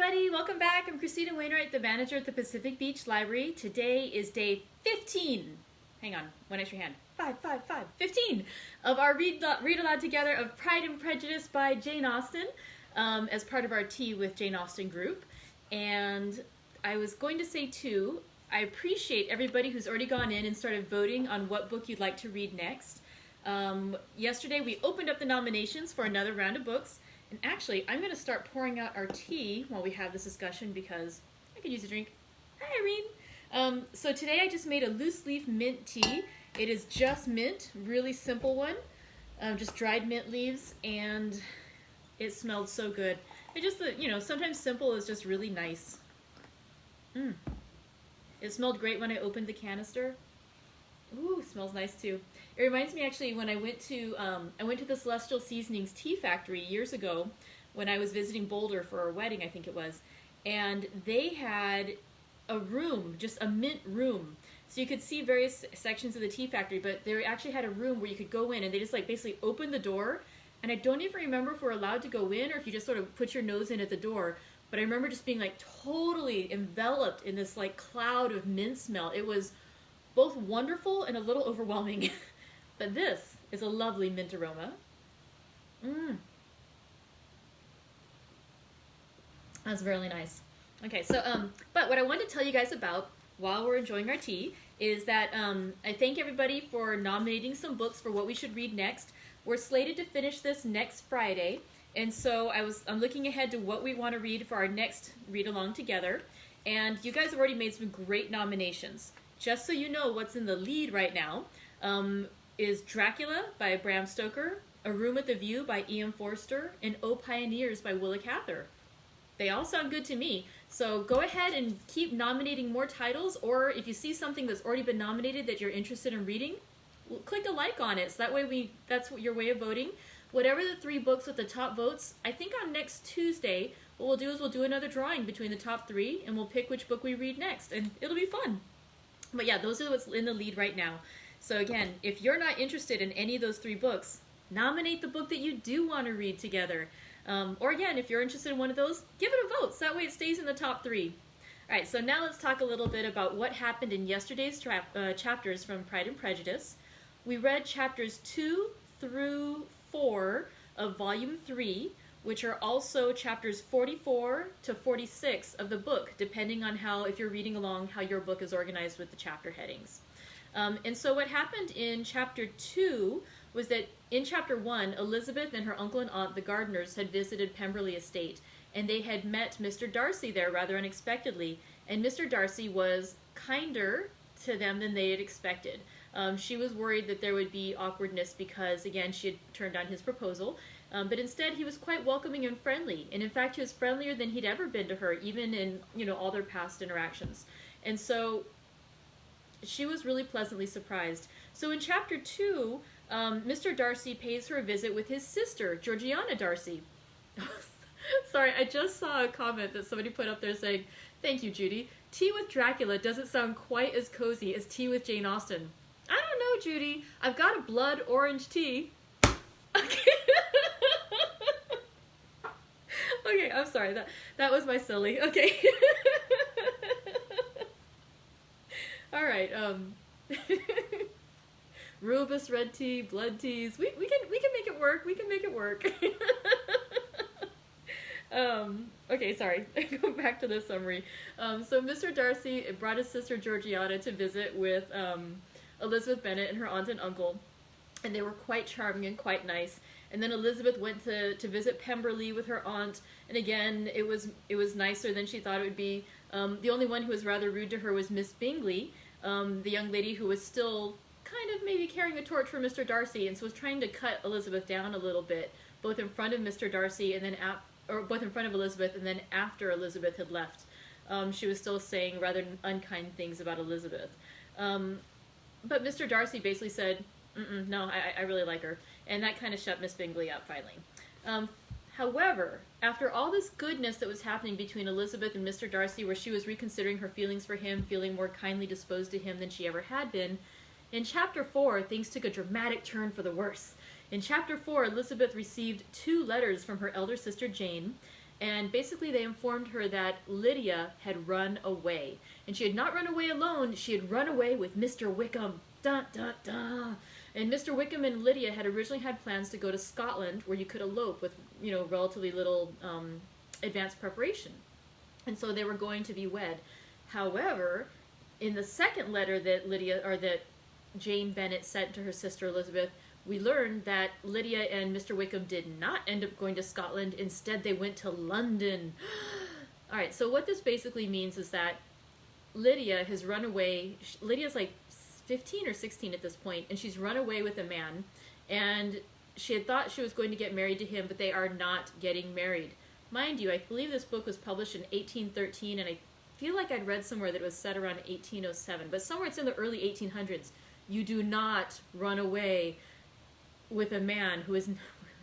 everybody, welcome back. I'm Christina Wainwright, the manager at the Pacific Beach Library. Today is day 15. Hang on, one extra hand. 15 of our read aloud together of Pride and Prejudice by Jane Austen, as part of our Tea with Jane Austen group. And I was going to say too, I appreciate everybody who's already gone in and started voting on what book you'd like to read next. Yesterday we opened up the nominations for another round of books. And actually, I'm going to start pouring out our tea while we have this discussion because I could use a drink. Hi, Irene. So today I just made a loose leaf mint tea. It is just mint, really simple one. Just dried mint leaves, and it smelled so good. It just, sometimes simple is just really nice. It smelled great when I opened the canister. Ooh, smells nice too. It reminds me actually when I went to the Celestial Seasonings Tea Factory years ago when I was visiting Boulder for a wedding, I think it was, and they had a room, just a mint room. So you could see various sections of the tea factory, but they actually had a room where you could go in and they just basically opened the door. And I don't even remember if we're allowed to go in or if you just sort of put your nose in at the door. But I remember just being totally enveloped in this cloud of mint smell. It was both wonderful and a little overwhelming. But this is a lovely mint aroma. That's really nice. Okay, so, but what I wanted to tell you guys about while we're enjoying our tea is that I thank everybody for nominating some books for what we should read next. We're slated to finish this next Friday, and so I'm looking ahead to what we want to read for our next read-along together. And you guys have already made some great nominations. Just so you know what's in the lead right now is Dracula by Bram Stoker, A Room at the View by E.M. Forster, and O Pioneers by Willa Cather. They all sound good to me. So go ahead and keep nominating more titles, or if you see something that's already been nominated that you're interested in reading, click a like on it. So that way that's your way of voting. Whatever the 3 books with the top votes, I think on next Tuesday, what we'll do is we'll do another drawing between the top 3, and we'll pick which book we read next, and it'll be fun. But yeah, those are what's in the lead right now. So again, if you're not interested in any of those 3 books, nominate the book that you do want to read together. Or again, if you're interested in one of those, give it a vote, so that way it stays in the top 3. Alright, so now let's talk a little bit about what happened in yesterday's chapters from Pride and Prejudice. We read chapters 2 through 4 of Volume 3, which are also chapters 44 to 46 of the book, depending on if you're reading along, how your book is organized with the chapter headings. And so what happened in chapter 2 was that in chapter 1, Elizabeth and her uncle and aunt, the Gardiners, had visited Pemberley Estate, and they had met Mr. Darcy there rather unexpectedly, and Mr. Darcy was kinder to them than they had expected. She was worried that there would be awkwardness because, again, she had turned down his proposal, but instead he was quite welcoming and friendly, and in fact he was friendlier than he'd ever been to her, even in all their past interactions. And so she was really pleasantly surprised. So in chapter 2, Mr. Darcy pays her a visit with his sister, Georgiana Darcy. Sorry, I just saw a comment that somebody put up there saying, "Thank you, Judy. Tea with Dracula doesn't sound quite as cozy as tea with Jane Austen." I don't know, Judy. I've got a blood orange tea. Okay. Okay, I'm sorry. That was my silly. Okay. All right. Rubus red tea, blood teas. We can make it work. We can make it work. Okay, sorry. Go back to the summary. So Mr. Darcy brought his sister Georgiana to visit with Elizabeth Bennet and her aunt and uncle, and they were quite charming and quite nice. And then Elizabeth went to visit Pemberley with her aunt, and again, it was nicer than she thought it would be. The only one who was rather rude to her was Miss Bingley, the young lady who was still kind of maybe carrying a torch for Mr. Darcy, and so was trying to cut Elizabeth down a little bit, both in front of Mr. Darcy and then both in front of Elizabeth and then after Elizabeth had left. She was still saying rather unkind things about Elizabeth. But Mr. Darcy basically said, no, I really like her. And that kind of shut Miss Bingley up finally. However, after all this goodness that was happening between Elizabeth and Mr. Darcy, where she was reconsidering her feelings for him, feeling more kindly disposed to him than she ever had been, in chapter 4, things took a dramatic turn for the worse. In chapter 4, Elizabeth received 2 letters from her elder sister Jane, And basically they informed her that Lydia had run away. And she had not run away alone, she had run away with Mr. Wickham. Dun, dun, dun. And Mr. Wickham and Lydia had originally had plans to go to Scotland, where you could elope with, relatively little advanced preparation. And so they were going to be wed. However, in the second letter that Jane Bennet sent to her sister Elizabeth, we learned that Lydia and Mr. Wickham did not end up going to Scotland. Instead, they went to London. All right, so what this basically means is that Lydia has run away. Lydia's like 15 or 16 at this point, and she's run away with a man, and she had thought she was going to get married to him, but they are not getting married. Mind you, I believe this book was published in 1813, and I feel like I'd read somewhere that it was set around 1807, but somewhere it's in the early 1800s. You do not run away with a man who is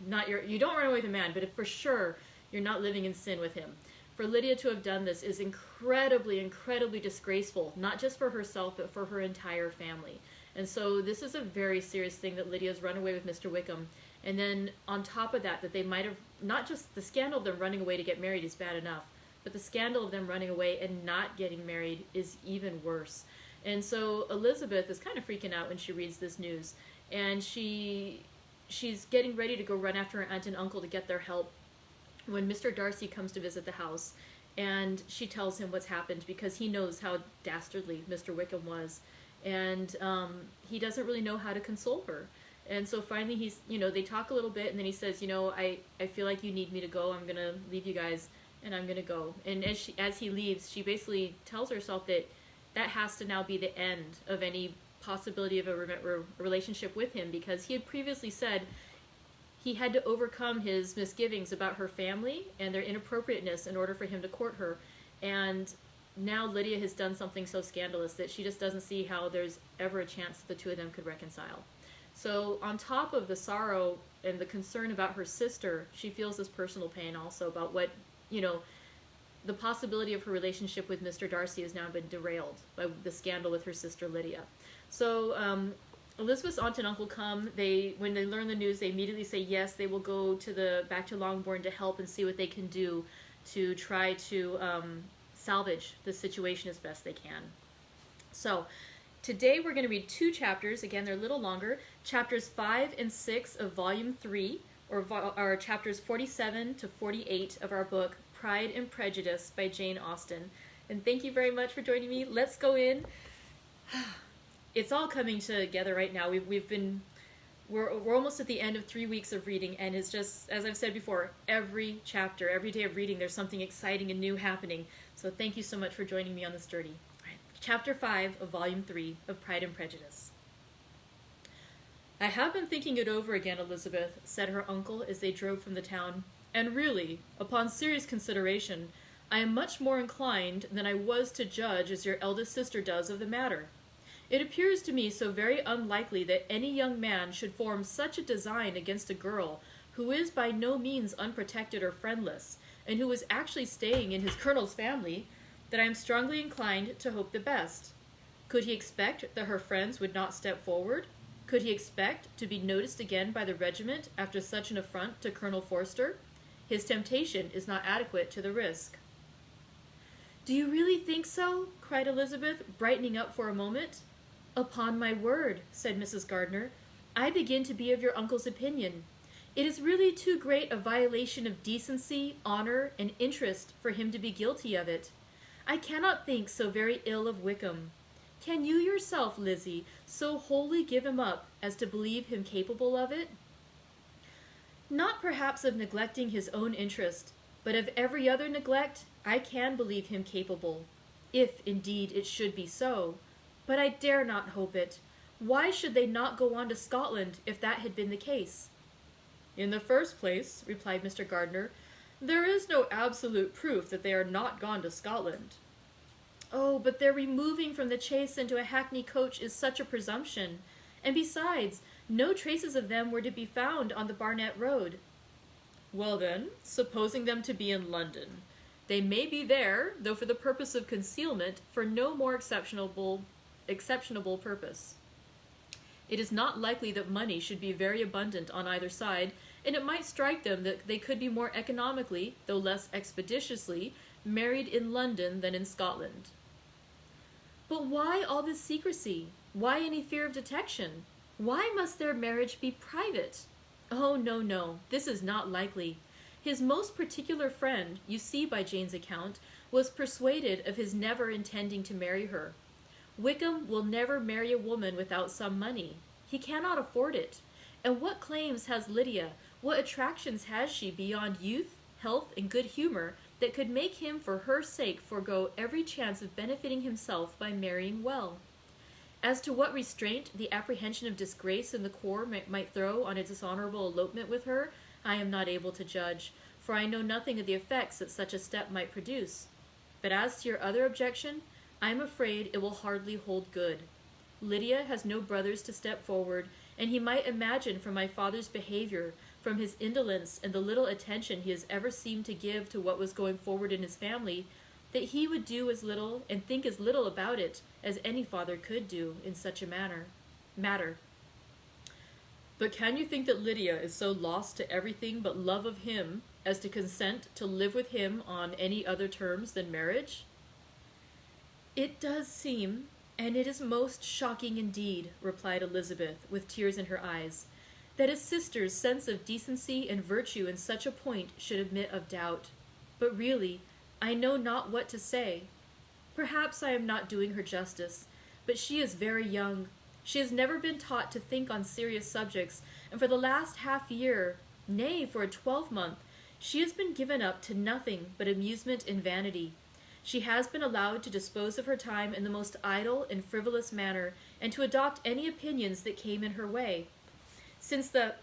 not you don't run away with a man, but if for sure you're not living in sin with him. For Lydia to have done this is incredibly, incredibly disgraceful, not just for herself, but for her entire family. And so this is a very serious thing that Lydia's run away with Mr. Wickham. And then on top of that they might have, not just the scandal of them running away to get married is bad enough, but the scandal of them running away and not getting married is even worse. And so Elizabeth is kind of freaking out when she reads this news. And she's getting ready to go run after her aunt and uncle to get their help when Mr. Darcy comes to visit the house, and she tells him what's happened because he knows how dastardly Mr. Wickham was, and he doesn't really know how to console her. And so finally they talk a little bit, and then he says, I feel like you need me to go. I'm going to leave you guys, and I'm going to go. And as he leaves, she basically tells herself that has to now be the end of any possibility of a relationship with him, because he had previously said he had to overcome his misgivings about her family and their inappropriateness in order for him to court her. And now Lydia has done something so scandalous that she just doesn't see how there's ever a chance that the two of them could reconcile. So on top of the sorrow and the concern about her sister, she feels this personal pain also about what, the possibility of her relationship with Mr. Darcy has now been derailed by the scandal with her sister Lydia. So Elizabeth's aunt and uncle come. When they learn the news, they immediately say yes, they will go back to Longbourn to help and see what they can do to try to salvage the situation as best they can. So today we're going to read 2 chapters. Again, they're a little longer. Chapters 5 and 6 of Volume 3, or chapters 47 to 48 of our book, Pride and Prejudice by Jane Austen. And thank you very much for joining me. Let's go in. It's all coming together right now. We're almost at the end of 3 weeks of reading, and it's just, as I've said before, every chapter, every day of reading, there's something exciting and new happening. So thank you so much for joining me on this journey. All right. Chapter 5 of Volume 3 of Pride and Prejudice. I have been thinking it over again, Elizabeth, said her uncle as they drove from the town, and really, upon serious consideration, I am much more inclined than I was to judge as your eldest sister does of the matter. It appears to me so very unlikely that any young man should form such a design against a girl who is by no means unprotected or friendless, and who is actually staying in his colonel's family, that I am strongly inclined to hope the best. Could he expect that her friends would not step forward? Could he expect to be noticed again by the regiment after such an affront to Colonel Forster? His temptation is not adequate to the risk. Do you really think so? Cried Elizabeth, brightening up for a moment. Upon my word, said Mrs. Gardiner, I begin to be of your uncle's opinion. It is really too great a violation of decency, honor, and interest for him to be guilty of it. I cannot think so very ill of Wickham. Can you yourself, Lizzie, so wholly give him up as to believe him capable of it? Not perhaps of neglecting his own interest, but of every other neglect I can believe him capable, if indeed it should be so. But I dare not hope it. Why should they not go on to Scotland if that had been the case? In the first place, replied Mr. Gardiner, there is no absolute proof that they are not gone to Scotland. Oh, but their removing from the chaise into a hackney coach is such a presumption. And besides, no traces of them were to be found on the Barnet Road. Well then, supposing them to be in London, they may be there, though for the purpose of concealment, for no more exceptionable purpose. It is not likely that money should be very abundant on either side, and it might strike them that they could be more economically, though less expeditiously, married in London than in Scotland. But why all this secrecy? Why any fear of detection? Why must their marriage be private? Oh, no, no, this is not likely. His most particular friend, you see by Jane's account, was persuaded of his never intending to marry her. Wickham will never marry a woman without some money. He cannot afford it. And what claims has Lydia, what attractions has she beyond youth, health, and good humor that could make him for her sake forego every chance of benefiting himself by marrying well? As to what restraint the apprehension of disgrace in the corps might throw on a dishonorable elopement with her, I am not able to judge, for I know nothing of the effects that such a step might produce. But as to your other objection, I am afraid it will hardly hold good. Lydia has no brothers to step forward, and he might imagine from my father's behavior, from his indolence and the little attention he has ever seemed to give to what was going forward in his family, that he would do as little and think as little about it as any father could do in such a matter. But can you think that Lydia is so lost to everything but love of him as to consent to live with him on any other terms than marriage? It does seem, and it is most shocking indeed, replied Elizabeth, with tears in her eyes, that a sister's sense of decency and virtue in such a point should admit of doubt. But really, I know not what to say. Perhaps I am not doing her justice, but she is very young. She has never been taught to think on serious subjects, and for the last half-year, nay, for a 12-month, she has been given up to nothing but amusement and vanity. She has been allowed to dispose of her time in the most idle and frivolous manner, and to adopt any opinions that came in her way. Since the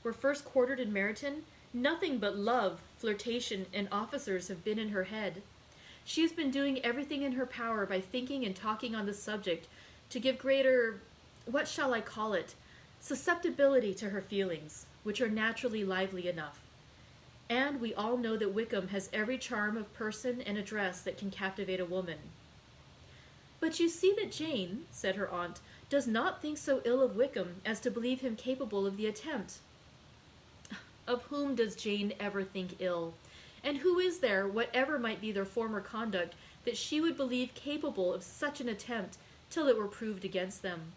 were first quartered in Meryton, nothing but love, flirtation, and officers have been in her head. She has been doing everything in her power by thinking and talking on the subject to give greater, what shall I call it, susceptibility to her feelings, which are naturally lively enough. And we all know that Wickham has every charm of person and address that can captivate a woman. But you see that Jane, said her aunt, does not think so ill of Wickham as to believe him capable of the attempt. Of whom does Jane ever think ill? And who is there, whatever might be their former conduct, that she would believe capable of such an attempt till it were proved against them?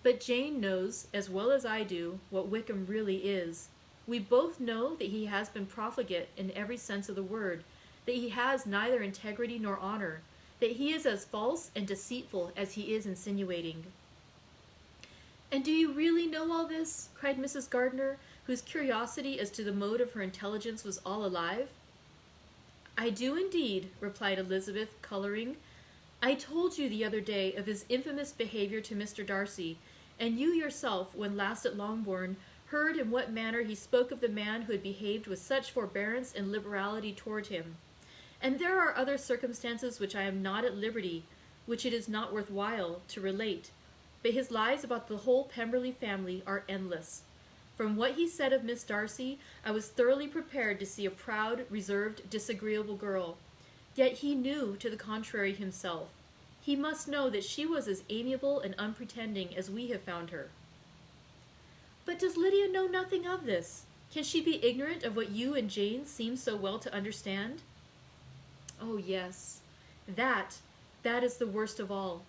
But Jane knows, as well as I do, what Wickham really is. We both know that he has been profligate in every sense of the word, that he has neither integrity nor honor, that he is as false and deceitful as he is insinuating. And do you really know all this? Cried Mrs. Gardiner, whose curiosity as to the mode of her intelligence was all alive. I do indeed, replied Elizabeth, coloring. I told you the other day of his infamous behavior to Mr. Darcy, and you yourself, when last at Longbourn, heard in what manner he spoke of the man who had behaved with such forbearance and liberality toward him. And there are other circumstances which I am not at liberty, which it is not worth while, to relate. But his lies about the whole Pemberley family are endless. From what he said of Miss Darcy, I was thoroughly prepared to see a proud, reserved, disagreeable girl. Yet he knew to the contrary himself. He must know that she was as amiable and unpretending as we have found her. But does Lydia know nothing of this? Can she be ignorant of what you and Jane seem so well to understand? Oh, yes. That is the worst of all.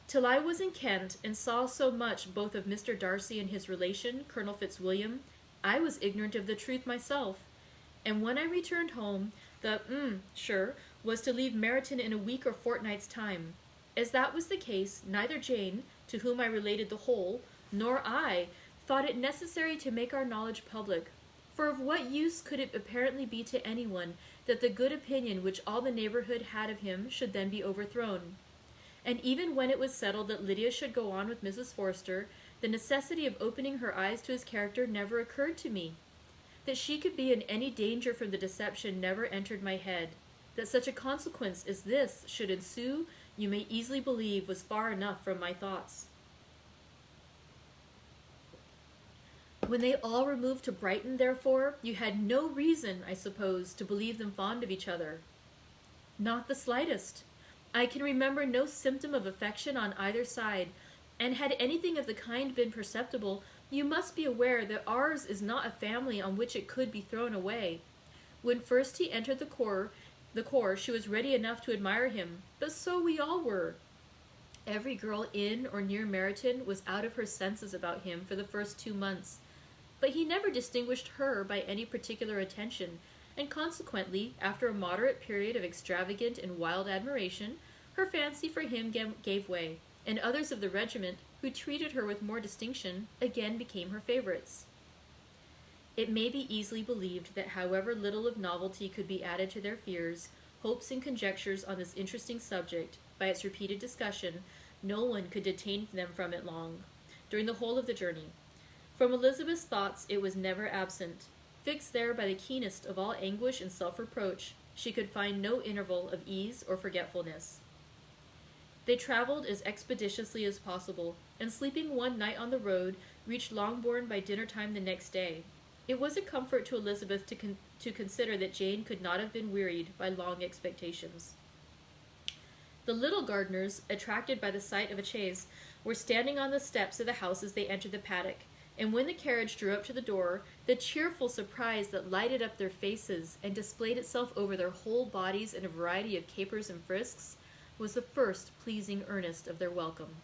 Till I was in Kent and saw so much both of Mr. Darcy and his relation, Colonel Fitzwilliam, I was ignorant of the truth myself. And when I returned home, the was to leave Meryton in a week or fortnight's time. As that was the case, neither Jane, to whom I related the whole, nor I, thought it necessary to make our knowledge public. For of what use could it apparently be to anyone that the good opinion which all the neighborhood had of him should then be overthrown? And even when it was settled that Lydia should go on with Mrs. Forster, the necessity of opening her eyes to his character never occurred to me. That she could be in any danger from the deception never entered my head. That such a consequence as this should ensue, you may easily believe was far enough from my thoughts. When they all removed to Brighton, therefore, you had no reason, I suppose, to believe them fond of each other. Not the slightest. I can remember no symptom of affection on either side, and had anything of the kind been perceptible, You must be aware that ours is not a family on which it could be thrown away. When first he entered the corps, she was ready enough to admire him, but so we all were. Every girl in or near Meryton was out of her senses about him for the first 2 months, but he never distinguished her by any particular attention, and consequently, after a moderate period of extravagant and wild admiration, her fancy for him gave way, and others of the regiment, who treated her with more distinction, again became her favorites. It may be easily believed that however little of novelty could be added to their fears, hopes, and conjectures on this interesting subject, by its repeated discussion, no one could detain them from it long, during the whole of the journey. From Elizabeth's thoughts it was never absent. Fixed there by the keenest of all anguish and self-reproach, she could find no interval of ease or forgetfulness. They traveled as expeditiously as possible, and sleeping one night on the road, reached Longbourn by dinner-time the next day. It was a comfort to Elizabeth to consider that Jane could not have been wearied by long expectations. The little Gardiners, attracted by the sight of a chaise, were standing on the steps of the house as they entered the paddock, and when the carriage drew up to the door, the cheerful surprise that lighted up their faces and displayed itself over their whole bodies in a variety of capers and frisks was the first pleasing earnest of their welcome.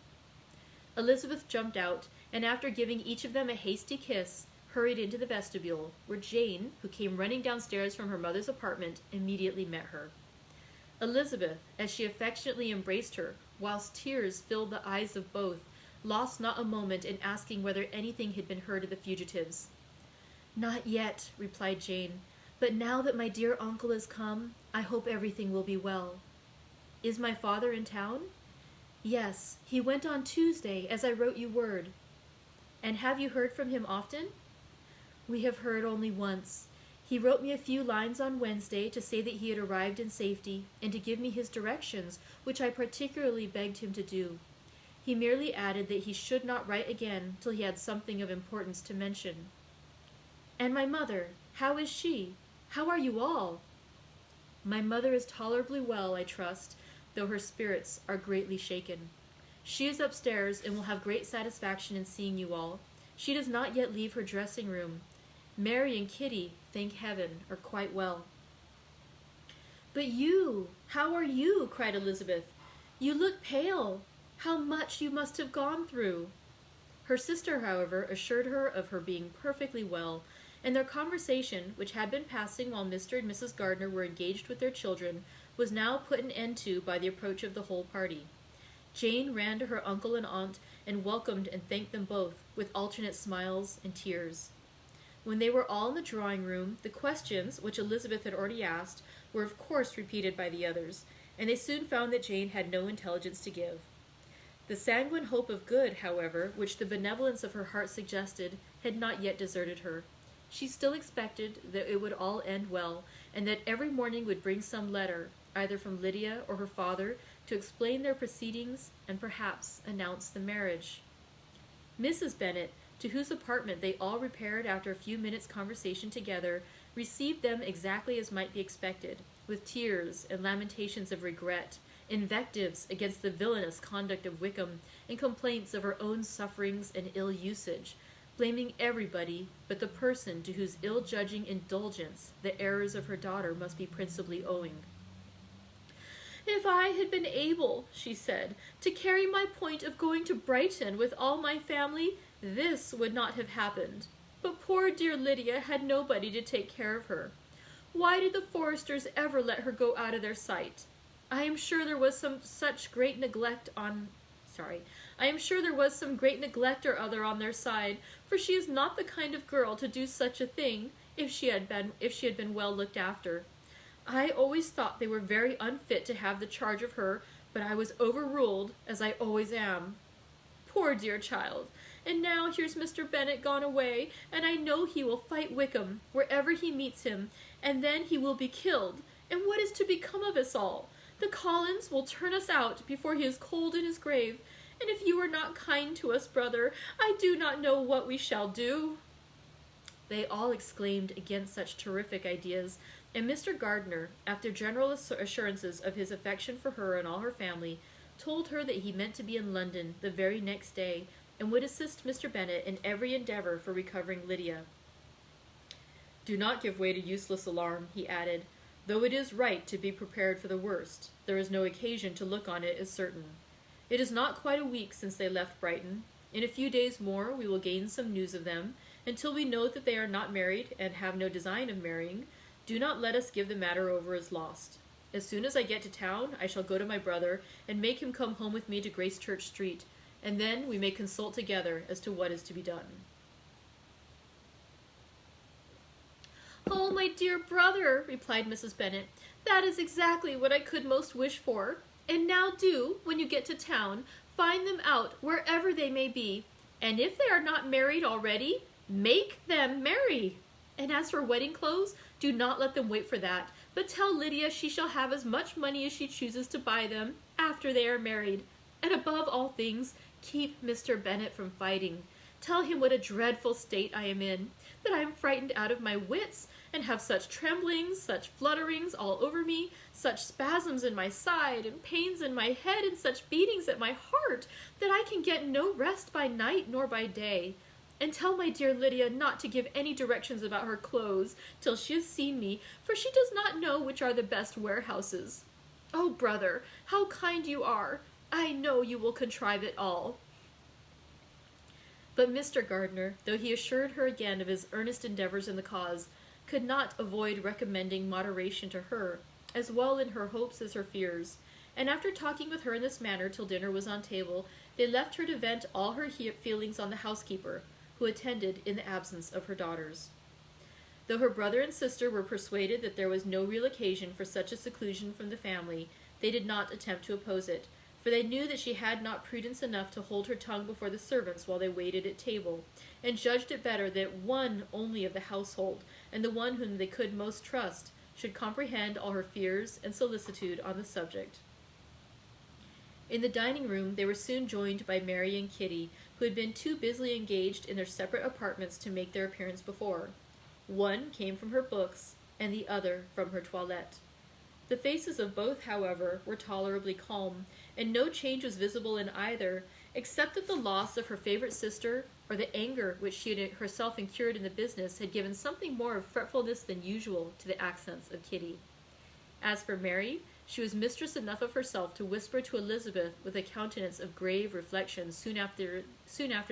Elizabeth jumped out, and after giving each of them a hasty kiss, hurried into the vestibule, where Jane, who came running downstairs from her mother's apartment, immediately met her. Elizabeth, as she affectionately embraced her, whilst tears filled the eyes of both, lost not a moment in asking whether anything had been heard of the fugitives. "Not yet," replied Jane, "but now that my dear uncle is come, I hope everything will be well." "Is my father in town?" "Yes, he went on Tuesday, as I wrote you word." "And have you heard from him often?" "We have heard only once. He wrote me a few lines on Wednesday to say that he had arrived in safety, and to give me his directions, which I particularly begged him to do. He merely added that he should not write again till he had something of importance to mention." "And my mother, how is she? How are you all?" "My mother is tolerably well, I trust, though her spirits are greatly shaken. She is upstairs, and will have great satisfaction in seeing you all. She does not yet leave her dressing-room. Mary and Kitty, thank heaven, are quite well." "But you, how are you?" cried Elizabeth. "You look pale. How much you must have gone through." Her sister, however, assured her of her being perfectly well, and their conversation, which had been passing while Mr. and Mrs. Gardiner were engaged with their children, was now put an end to by the approach of the whole party. Jane ran to her uncle and aunt, and welcomed and thanked them both, with alternate smiles and tears. When they were all in the drawing-room, the questions, which Elizabeth had already asked, were of course repeated by the others, and they soon found that Jane had no intelligence to give. The sanguine hope of good, however, which the benevolence of her heart suggested, had not yet deserted her. She still expected that it would all end well, and that every morning would bring some letter, either from Lydia or her father, to explain their proceedings and perhaps announce the marriage. Mrs. Bennet, to whose apartment they all repaired after a few minutes' conversation together, received them exactly as might be expected, with tears and lamentations of regret, invectives against the villainous conduct of Wickham, and complaints of her own sufferings and ill usage, blaming everybody but the person to whose ill-judging indulgence the errors of her daughter must be principally owing. "If I had been able," she said, "to carry my point of going to Brighton with all my family, this would not have happened. But poor dear Lydia had nobody to take care of her. Why did the Foresters ever let her go out of their sight? I am sure there was some great neglect or other on their side, for she is not the kind of girl to do such a thing if she had been well looked after. I always thought they were very unfit to have the charge of her, but I was overruled, as I always am. Poor dear child! And now here's Mr. Bennet gone away, and I know he will fight Wickham wherever he meets him, and then he will be killed. And what is to become of us all? The Collins will turn us out before he is cold in his grave, and if you are not kind to us, brother, I do not know what we shall do." They all exclaimed against such terrific ideas, and Mr. Gardiner, after general assurances of his affection for her and all her family, told her that he meant to be in London the very next day, and would assist Mr. Bennet in every endeavor for recovering Lydia. "Do not give way to useless alarm," he added. "Though it is right to be prepared for the worst, there is no occasion to look on it as certain. It is not quite a week since they left Brighton. In a few days more we will gain some news of them. Until we know that they are not married and have no design of marrying, do not let us give the matter over as lost. As soon as I get to town, I shall go to my brother and make him come home with me to Gracechurch Street, and then we may consult together as to what is to be done." "Oh, my dear brother," replied Mrs. Bennet, "that is exactly what I could most wish for. And now do, when you get to town, find them out wherever they may be, and if they are not married already, make them marry. And as for wedding clothes, do not let them wait for that, but tell Lydia she shall have as much money as she chooses to buy them after they are married. And above all things, keep Mr. Bennet from fighting. Tell him what a dreadful state I am in, that I am frightened out of my wits, and have such tremblings, such flutterings all over me, such spasms in my side, and pains in my head, and such beatings at my heart, that I can get no rest by night nor by day. And tell my dear Lydia not to give any directions about her clothes till she has seen me, for she does not know which are the best warehouses. Oh, brother, how kind you are! I know you will contrive it all." But Mr. Gardiner, though he assured her again of his earnest endeavors in the cause, could not avoid recommending moderation to her, as well in her hopes as her fears, and after talking with her in this manner till dinner was on table, they left her to vent all her feelings on the housekeeper, who attended in the absence of her daughters. Though her brother and sister were persuaded that there was no real occasion for such a seclusion from the family, they did not attempt to oppose it, for they knew that she had not prudence enough to hold her tongue before the servants while they waited at table, and judged it better that one only of the household, and the one whom they could most trust, should comprehend all her fears and solicitude on the subject. In the dining-room they were soon joined by Mary and Kitty, who had been too busily engaged in their separate apartments to make their appearance before. One came from her books, and the other from her toilette. The faces of both, however, were tolerably calm, and no change was visible in either, except that the loss of her favorite sister, or the anger which she had herself incurred in the business, had given something more of fretfulness than usual to the accents of Kitty. As for Mary, she was mistress enough of herself to whisper to Elizabeth with a countenance of grave reflection soon after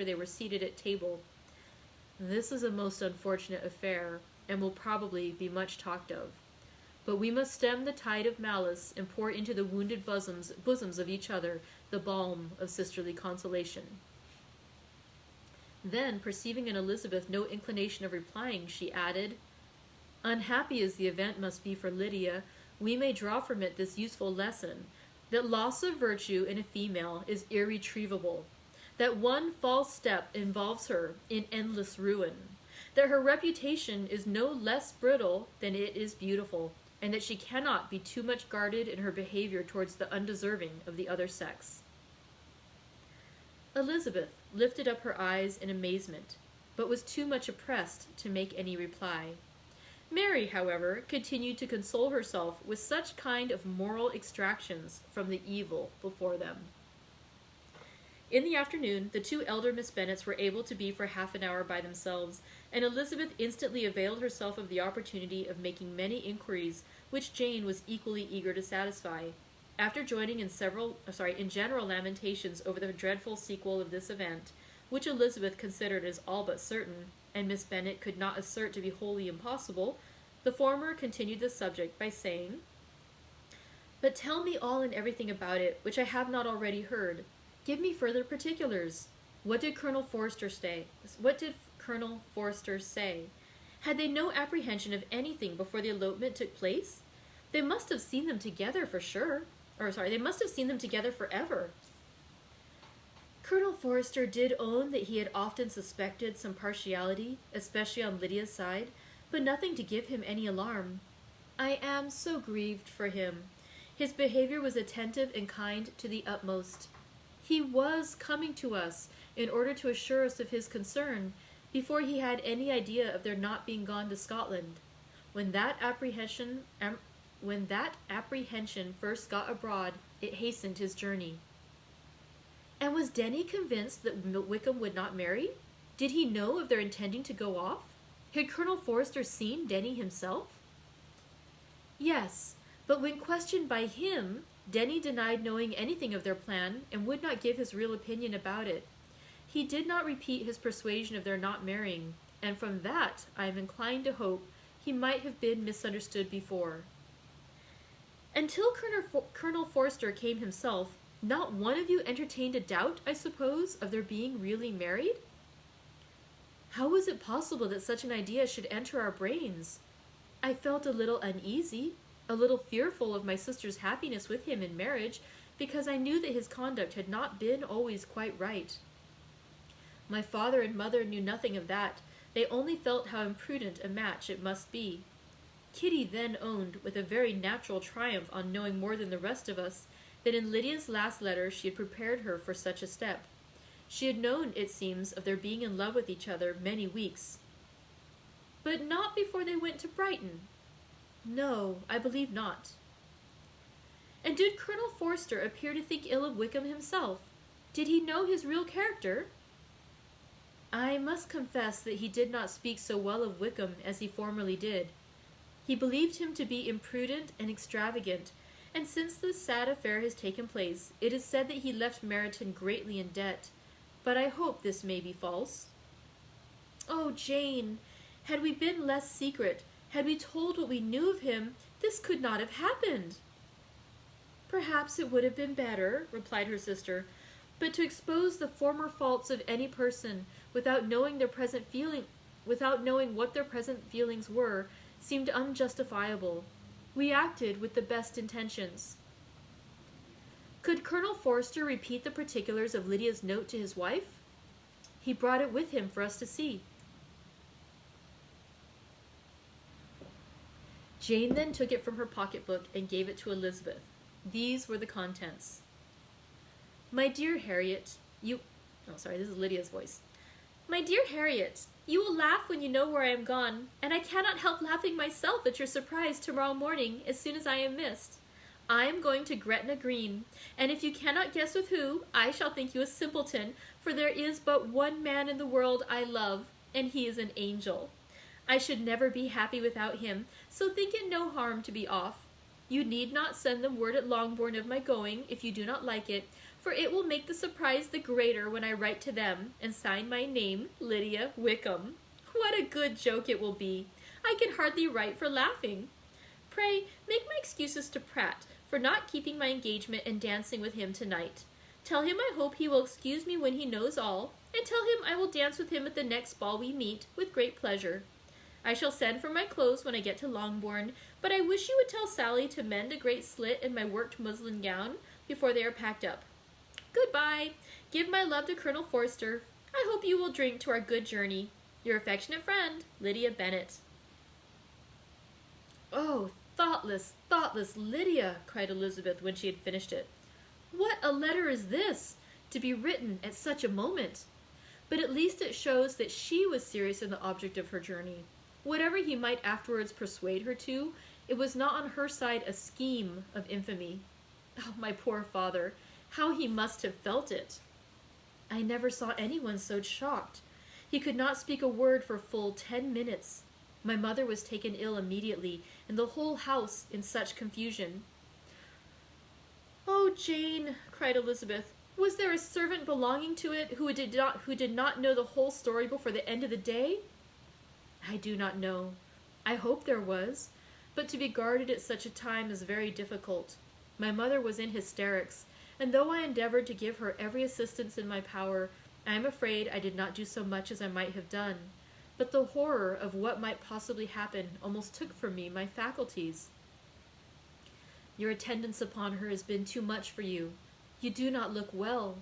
they were seated at table, "This is a most unfortunate affair, and will probably be much talked of. But we must stem the tide of malice and pour into the wounded bosoms of each other the balm of sisterly consolation." Then, perceiving in Elizabeth no inclination of replying, she added, "Unhappy as the event must be for Lydia, we may draw from it this useful lesson, that loss of virtue in a female is irretrievable, that one false step involves her in endless ruin, that her reputation is no less brittle than it is beautiful, and that she cannot be too much guarded in her behavior towards the undeserving of the other sex." Elizabeth lifted up her eyes in amazement, but was too much oppressed to make any reply. Mary, however, continued to console herself with such kind of moral extractions from the evil before them. In the afternoon, the two elder Miss Bennets were able to be for half an hour by themselves, and Elizabeth instantly availed herself of the opportunity of making many inquiries which Jane was equally eager to satisfy. After joining in general lamentations over the dreadful sequel of this event, which Elizabeth considered as all but certain, and Miss Bennet could not assert to be wholly impossible, the former continued the subject by saying, "But tell me all and everything about it, which I have not already heard. Give me further particulars. What did Colonel Forster say? Had they no apprehension of anything before the elopement took place? They must have seen them together for sure. They must have seen them together forever." Colonel Forster did own that he had often suspected some partiality, especially on Lydia's side, but nothing to give him any alarm. I am so grieved for him. His behavior was attentive and kind to the utmost. He was coming to us in order to assure us of his concern, before he had any idea of their not being gone to Scotland. When that apprehension first got abroad, it hastened his journey. And was Denny convinced that Wickham would not marry? Did he know of their intending to go off? Had Colonel Forster seen Denny himself? Yes, but when questioned by him, Denny denied knowing anything of their plan and would not give his real opinion about it. He did not repeat his persuasion of their not marrying, and from that I am inclined to hope he might have been misunderstood before. Until Colonel Forster came himself, not one of you entertained a doubt, I suppose, of their being really married? How was it possible that such an idea should enter our brains? I felt a little uneasy, a little fearful of my sister's happiness with him in marriage, because I knew that his conduct had not been always quite right. My father and mother knew nothing of that. They only felt how imprudent a match it must be. Kitty then owned, with a very natural triumph on knowing more than the rest of us, that in Lydia's last letter she had prepared her for such a step. She had known, it seems, of their being in love with each other many weeks. But not before they went to Brighton. No, I believe not. And did Colonel Forster appear to think ill of Wickham himself? Did he know his real character? I must confess that he did not speak so well of Wickham as he formerly did. He believed him to be imprudent and extravagant, and since this sad affair has taken place, it is said that he left Meryton greatly in debt. But I hope this may be false. Oh, Jane, had we been less secret, had we told what we knew of him, this could not have happened. Perhaps it would have been better, replied her sister, but to expose the former faults of any person without knowing what their present feelings were seemed unjustifiable. We acted with the best intentions. Could Colonel Forster repeat the particulars of Lydia's note to his wife? He brought it with him for us to see. Jane then took it from her pocketbook and gave it to Elizabeth. These were the contents. My dear Harriet, this is Lydia's voice. My dear Harriet, you will laugh when you know where I am gone, and I cannot help laughing myself at your surprise tomorrow morning as soon as I am missed. I am going to Gretna Green, and if you cannot guess with who, I shall think you a simpleton, for there is but one man in the world I love, and he is an angel. I should never be happy without him, so think it no harm to be off. You need not send them word at Longbourn of my going, if you do not like it, for it will make the surprise the greater when I write to them, and sign my name, Lydia Wickham. What a good joke it will be! I can hardly write for laughing. Pray, make my excuses to Pratt for not keeping my engagement and dancing with him tonight. Tell him I hope he will excuse me when he knows all, and tell him I will dance with him at the next ball we meet, with great pleasure. I shall send for my clothes when I get to Longbourn, but I wish you would tell Sally to mend a great slit in my worked muslin gown before they are packed up. Goodbye. Give my love to Colonel Forster. I hope you will drink to our good journey. Your affectionate friend, Lydia Bennet. Oh, thoughtless, thoughtless Lydia, cried Elizabeth when she had finished it. What a letter is this, to be written at such a moment! But at least it shows that she was serious in the object of her journey. Whatever he might afterwards persuade her to, it was not on her side a scheme of infamy. Oh, my poor father, how he must have felt it! I never saw anyone so shocked. He could not speak a word for full 10 minutes. My mother was taken ill immediately, and the whole house in such confusion. Oh, Jane, cried Elizabeth, was there a servant belonging to it who did not know the whole story before the end of the day? I do not know. I hope there was, but to be guarded at such a time is very difficult. My mother was in hysterics, and though I endeavored to give her every assistance in my power, I am afraid I did not do so much as I might have done. But the horror of what might possibly happen almost took from me my faculties. Your attendance upon her has been too much for you. You do not look well.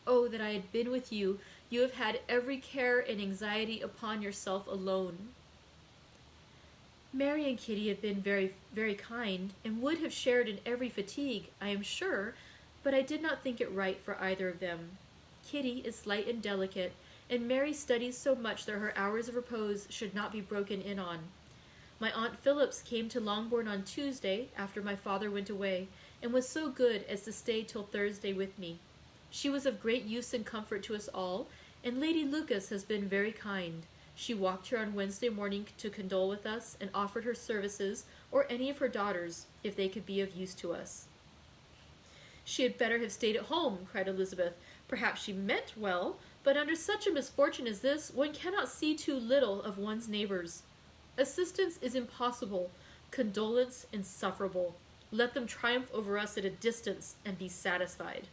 Oh, that I had been with you! You have had every care and anxiety upon yourself alone. Mary and Kitty have been very, very kind, and would have shared in every fatigue, I am sure, but I did not think it right for either of them. Kitty is slight and delicate, and Mary studies so much that her hours of repose should not be broken in on. My Aunt Phillips came to Longbourn on Tuesday, after my father went away, and was so good as to stay till Thursday with me. She was of great use and comfort to us all, and Lady Lucas has been very kind. She walked here on Wednesday morning to condole with us, and offered her services, or any of her daughters, if they could be of use to us." "She had better have stayed at home," cried Elizabeth. "Perhaps she meant well, but under such a misfortune as this, one cannot see too little of one's neighbors. Assistance is impossible, condolence insufferable. Let them triumph over us at a distance, and be satisfied."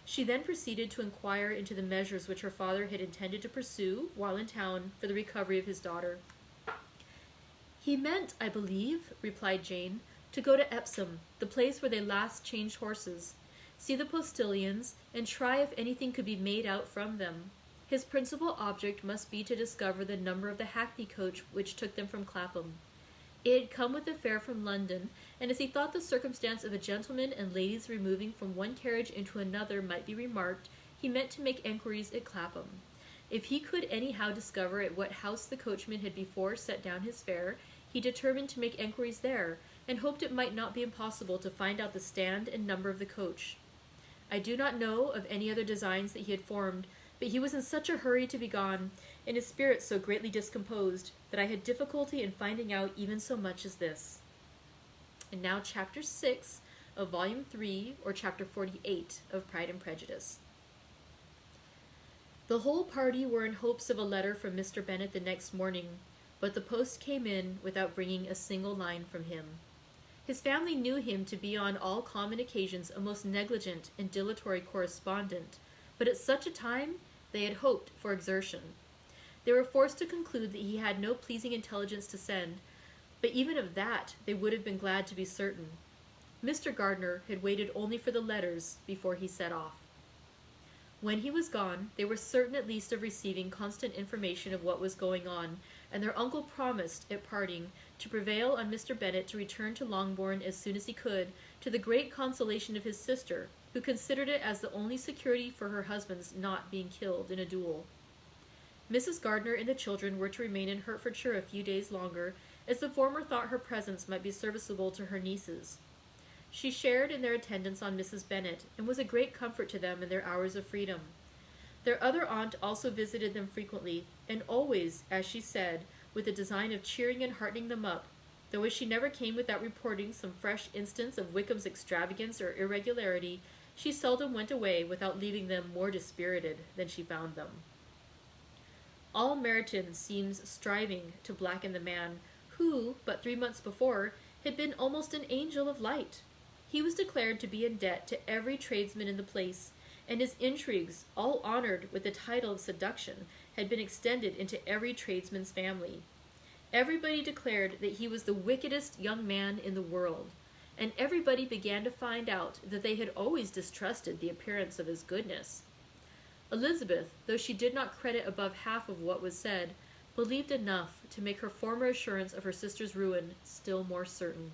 She then proceeded to inquire into the measures which her father had intended to pursue, while in town, for the recovery of his daughter. "He meant, I believe," replied Jane, "to go to Epsom, the place where they last changed horses, see the postilions, and try if anything could be made out from them. His principal object must be to discover the number of the hackney coach which took them from Clapham. It had come with the fare from London, and as he thought the circumstance of a gentleman and ladies removing from one carriage into another might be remarked, he meant to make enquiries at Clapham. If he could anyhow discover at what house the coachman had before set down his fare, he determined to make enquiries there, and hoped it might not be impossible to find out the stand and number of the coach. I do not know of any other designs that he had formed, but he was in such a hurry to be gone, and his spirits so greatly discomposed, that I had difficulty in finding out even so much as this." And now Chapter 6 of Volume 3, or Chapter 48 of Pride and Prejudice. The whole party were in hopes of a letter from Mr. Bennet the next morning, but the post came in without bringing a single line from him. His family knew him to be on all common occasions a most negligent and dilatory correspondent, but at such a time they had hoped for exertion. They were forced to conclude that he had no pleasing intelligence to send, but even of that they would have been glad to be certain. Mr. Gardiner had waited only for the letters before he set off. When he was gone, they were certain at least of receiving constant information of what was going on, and their uncle promised, at parting, to prevail on Mr. Bennet to return to Longbourn as soon as he could, to the great consolation of his sister, who considered it as the only security for her husband's not being killed in a duel. Mrs. Gardiner and the children were to remain in Hertfordshire a few days longer, as the former thought her presence might be serviceable to her nieces. She shared in their attendance on Mrs. Bennet, and was a great comfort to them in their hours of freedom. Their other aunt also visited them frequently, and always, as she said, with the design of cheering and heartening them up, though as she never came without reporting some fresh instance of Wickham's extravagance or irregularity, she seldom went away without leaving them more dispirited than she found them. All Meryton seems striving to blacken the man who, but 3 months before, had been almost an angel of light. He was declared to be in debt to every tradesman in the place, and his intrigues, all honored with the title of seduction, had been extended into every tradesman's family. Everybody declared that he was the wickedest young man in the world, and everybody began to find out that they had always distrusted the appearance of his goodness. Elizabeth, though she did not credit above half of what was said, believed enough to make her former assurance of her sister's ruin still more certain.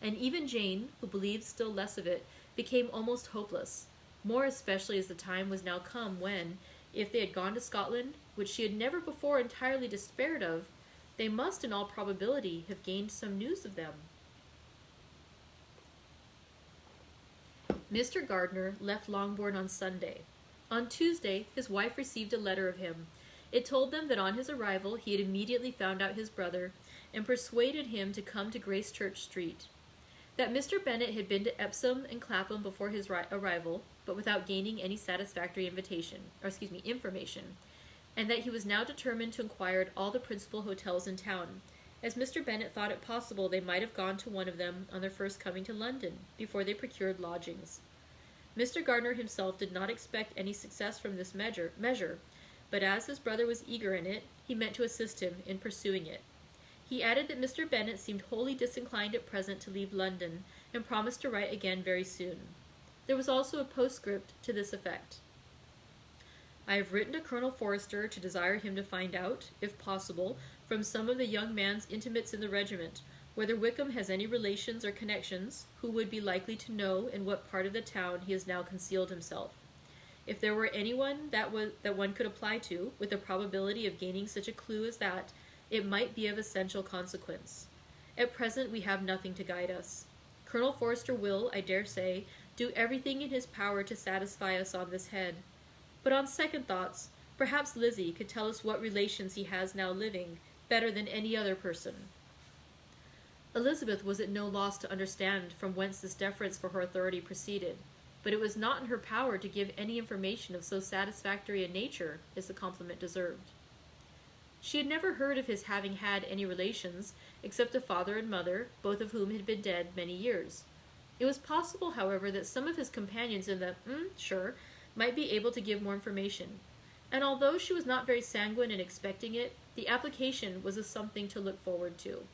And even Jane, who believed still less of it, became almost hopeless, more especially as the time was now come when, if they had gone to Scotland, which she had never before entirely despaired of, they must in all probability have gained some news of them. Mr. Gardiner left Longbourn on Sunday. On Tuesday, his wife received a letter of him. It told them that on his arrival he had immediately found out his brother, and persuaded him to come to Gracechurch Street. That Mr. Bennet had been to Epsom and Clapham before his arrival, but without gaining any satisfactory information, and that he was now determined to inquire at all the principal hotels in town, as Mr. Bennet thought it possible they might have gone to one of them on their first coming to London, before they procured lodgings. Mr. Gardiner himself did not expect any success from this measure, but as his brother was eager in it, he meant to assist him in pursuing it. He added that Mr. Bennet seemed wholly disinclined at present to leave London, and promised to write again very soon. There was also a postscript to this effect. I have written to Colonel Forster to desire him to find out, if possible, from some of the young man's intimates in the regiment, whether Wickham has any relations or connections who would be likely to know in what part of the town he has now concealed himself. If there were anyone that one could apply to, with the probability of gaining such a clue as that, it might be of essential consequence. At present we have nothing to guide us. Colonel Forster will, I dare say, do everything in his power to satisfy us on this head. But on second thoughts, perhaps Lizzie could tell us what relations he has now living, better than any other person." Elizabeth was at no loss to understand from whence this deference for her authority proceeded, but it was not in her power to give any information of so satisfactory a nature as the compliment deserved. She had never heard of his having had any relations, except a father and mother, both of whom had been dead many years. It was possible, however, that some of his companions in the sure might be able to give more information, and although she was not very sanguine in expecting it, the application was a something to look forward to.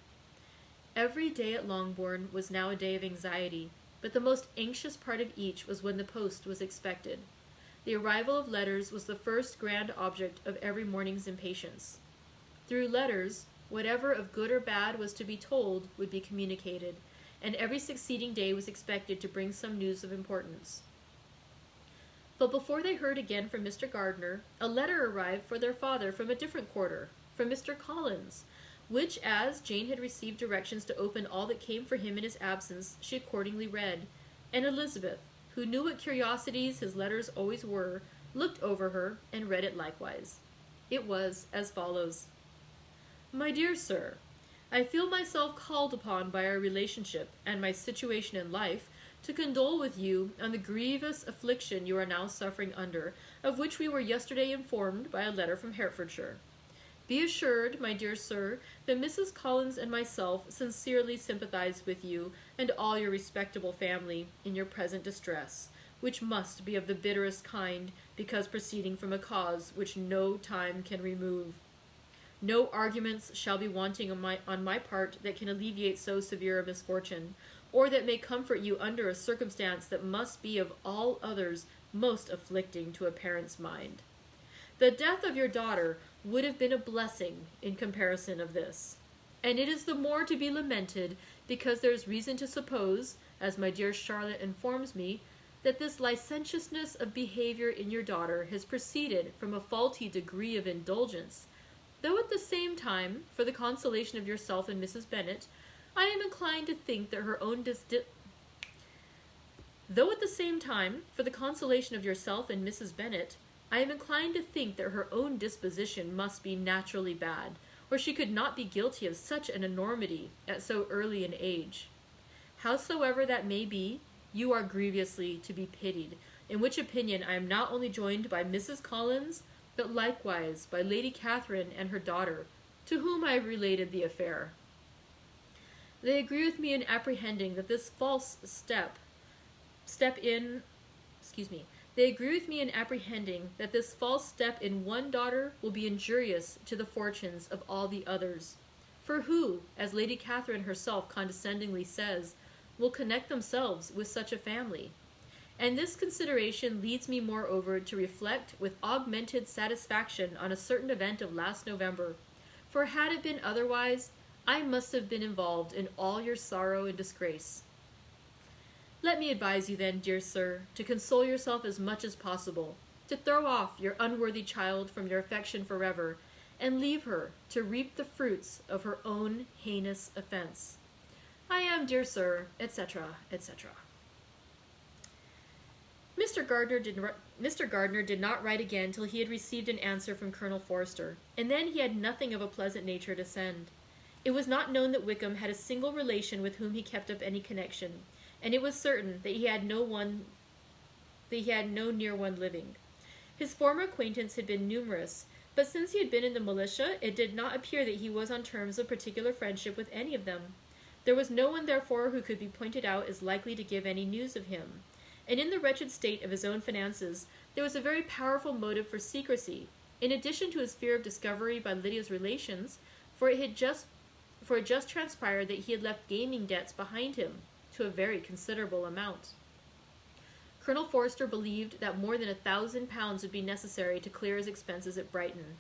Every day at Longbourn was now a day of anxiety, but the most anxious part of each was when the post was expected. The arrival of letters was the first grand object of every morning's impatience. Through letters, whatever of good or bad was to be told would be communicated, and every succeeding day was expected to bring some news of importance. But before they heard again from Mr. Gardiner, a letter arrived for their father from a different quarter, from Mr. Collins, which, as Jane had received directions to open all that came for him in his absence, she accordingly read, and Elizabeth, who knew what curiosities his letters always were, looked over her and read it likewise. It was as follows: "My dear Sir, I feel myself called upon by our relationship and my situation in life to condole with you on the grievous affliction you are now suffering under, of which we were yesterday informed by a letter from Hertfordshire. Be assured, my dear sir, that Mrs. Collins and myself sincerely sympathize with you and all your respectable family in your present distress, which must be of the bitterest kind, because proceeding from a cause which no time can remove. No arguments shall be wanting on my part that can alleviate so severe a misfortune, or that may comfort you under a circumstance that must be of all others most afflicting to a parent's mind. The death of your daughter would have been a blessing in comparison of this, and it is the more to be lamented because there is reason to suppose, as my dear Charlotte informs me, that this licentiousness of behavior in your daughter has proceeded from a faulty degree of indulgence, though at the same time, for the consolation of yourself and Mrs. Bennet, I am inclined to think that her own disposition must be naturally bad, or she could not be guilty of such an enormity at so early an age. Howsoever that may be, you are grievously to be pitied, in which opinion I am not only joined by Mrs. Collins, but likewise by Lady Catherine and her daughter, to whom I have related the affair. They agree with me in apprehending that this false step in one daughter will be injurious to the fortunes of all the others. For who, as Lady Catherine herself condescendingly says, will connect themselves with such a family? And this consideration leads me moreover to reflect with augmented satisfaction on a certain event of last November, for had it been otherwise, I must have been involved in all your sorrow and disgrace. Let me advise you then, dear sir, to console yourself as much as possible, to throw off your unworthy child from your affection forever, and leave her to reap the fruits of her own heinous offense. I am, dear sir, etc., etc." Mr. Gardiner did not write again till he had received an answer from Colonel Forster, and then he had nothing of a pleasant nature to send. It was not known that Wickham had a single relation with whom he kept up any connection, and it was certain that he had no near one living. His former acquaintance had been numerous, but since he had been in the militia, it did not appear that he was on terms of particular friendship with any of them. There was no one, therefore, who could be pointed out as likely to give any news of him, and in the wretched state of his own finances, there was a very powerful motive for secrecy, in addition to his fear of discovery by Lydia's relations, for it just transpired that he had left gaming debts behind him, to a very considerable amount. Colonel Forster believed that more than £1,000 would be necessary to clear his expenses at Brighton.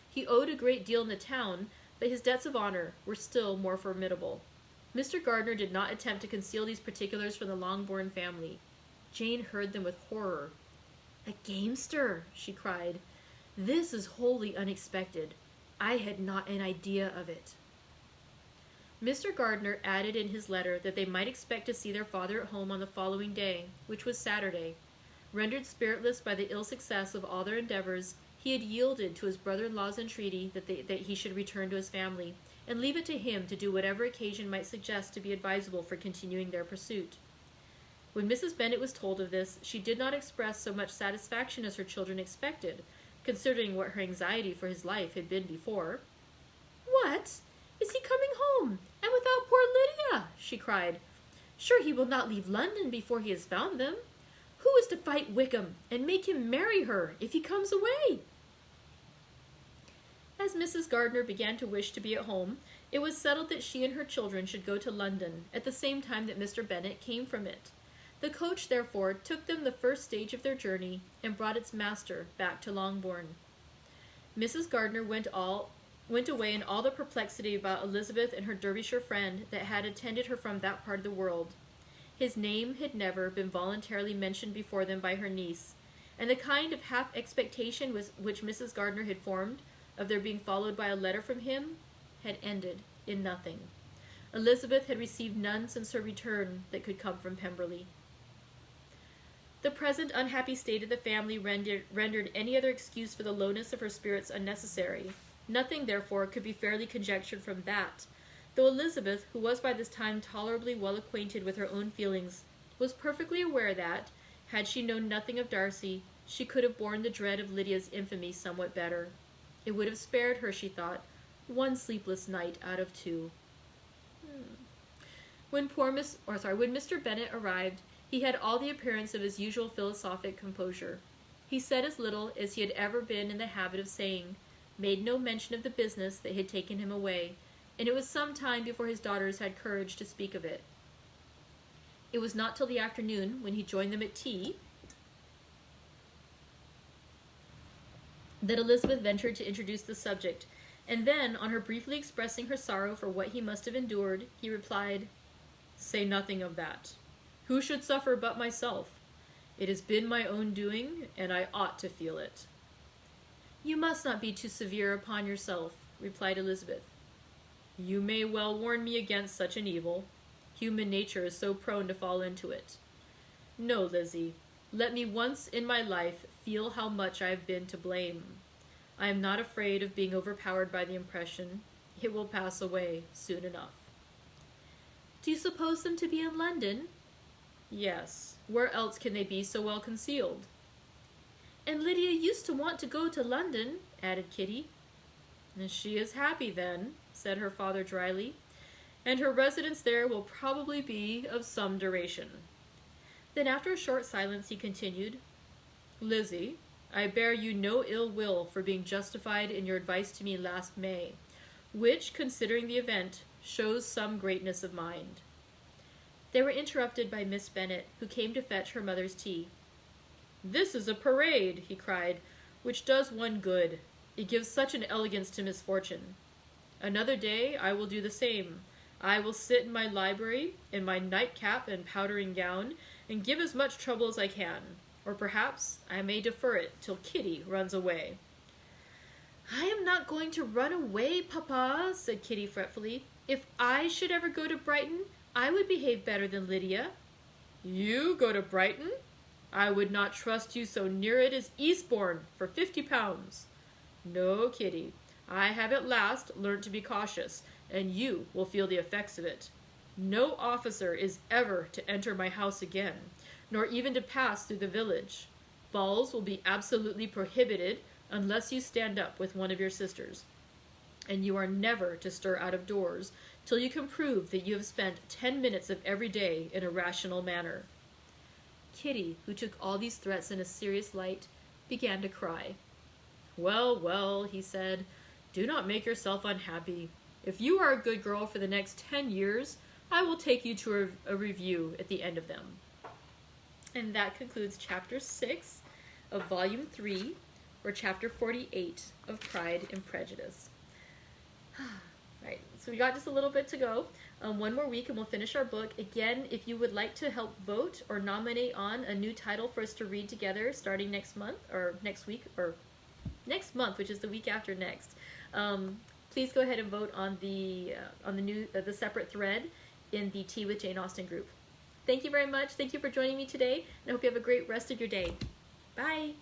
He owed a great deal in the town, but his debts of honor were still more formidable. Mr. Gardiner did not attempt to conceal these particulars from the Longbourn family. Jane heard them with horror. "A gamester!" she cried. "This is wholly unexpected. I had not an idea of it." Mr. Gardner added in his letter that they might expect to see their father at home on the following day, which was Saturday. Rendered spiritless by the ill success of all their endeavors, he had yielded to his brother-in-law's entreaty that he should return to his family, and leave it to him to do whatever occasion might suggest to be advisable for continuing their pursuit. When Mrs. Bennet was told of this, she did not express so much satisfaction as her children expected, considering what her anxiety for his life had been before. "What? Is he coming home, and without poor Lydia?" she cried. "Sure he will not leave London before he has found them. Who is to fight Wickham, and make him marry her, if he comes away?" As Mrs. Gardner began to wish to be at home, it was settled that she and her children should go to London, at the same time that Mr. Bennet came from it. The coach, therefore, took them the first stage of their journey, and brought its master back to Longbourn. Mrs. Gardner went away in all the perplexity about Elizabeth and her Derbyshire friend that had attended her from that part of the world. His name had never been voluntarily mentioned before them by her niece, and the kind of half-expectation which Mrs. Gardner had formed of their being followed by a letter from him had ended in nothing. Elizabeth had received none since her return that could come from Pemberley. The present unhappy state of the family rendered any other excuse for the lowness of her spirits unnecessary. Nothing, therefore, could be fairly conjectured from that, though Elizabeth, who was by this time tolerably well acquainted with her own feelings, was perfectly aware that, had she known nothing of Darcy, she could have borne the dread of Lydia's infamy somewhat better. It would have spared her, she thought, one sleepless night out of 2. When Mr. Bennet arrived, he had all the appearance of his usual philosophic composure. He said as little as he had ever been in the habit of saying, made no mention of the business that had taken him away, and it was some time before his daughters had courage to speak of it. It was not till the afternoon, when he joined them at tea, that Elizabeth ventured to introduce the subject, and then, on her briefly expressing her sorrow for what he must have endured, he replied, "Say nothing of that. Who should suffer but myself? It has been my own doing, and I ought to feel it." "You must not be too severe upon yourself," replied Elizabeth. "You may well warn me against such an evil. Human nature is so prone to fall into it. No, Lizzie, let me once in my life feel how much I have been to blame. I am not afraid of being overpowered by the impression. It will pass away soon enough." "Do you suppose them to be in London?" "Yes. Where else can they be so well concealed?" "And Lydia used to want to go to London," added Kitty. "She is happy, then," said her father dryly, "and her residence there will probably be of some duration." Then after a short silence he continued, "Lizzie, I bear you no ill will for being justified in your advice to me last May, which, considering the event, shows some greatness of mind." They were interrupted by Miss Bennet, who came to fetch her mother's tea. "This is a parade," he cried, "which does one good. It gives such an elegance to misfortune. Another day I will do the same. I will sit in my library, in my nightcap and powdering gown, and give as much trouble as I can, or perhaps I may defer it till Kitty runs away." "I am not going to run away, Papa," said Kitty fretfully. "If I should ever go to Brighton, I would behave better than Lydia." "You go to Brighton? I would not trust you so near it as Eastbourne for £50. No, Kitty, I have at last learnt to be cautious, and you will feel the effects of it. No officer is ever to enter my house again, nor even to pass through the village. Balls will be absolutely prohibited unless you stand up with one of your sisters, and you are never to stir out of doors till you can prove that you have spent 10 minutes of every day in a rational manner." Kitty, who took all these threats in a serious light, began to cry. "Well, well," he said, "do not make yourself unhappy. If you are a good girl for the next 10 years, I will take you to a review at the end of them." And that concludes Chapter 6 of Volume 3, or Chapter 48 of Pride and Prejudice. Right, so we got just a little bit to go. One more week and we'll finish our book. Again, if you would like to help vote or nominate on a new title for us to read together starting next month, or next week, or next month, which is the week after next, please go ahead and vote on the separate thread in the Tea with Jane Austen group. Thank you very much. Thank you for joining me today, and I hope you have a great rest of your day. Bye.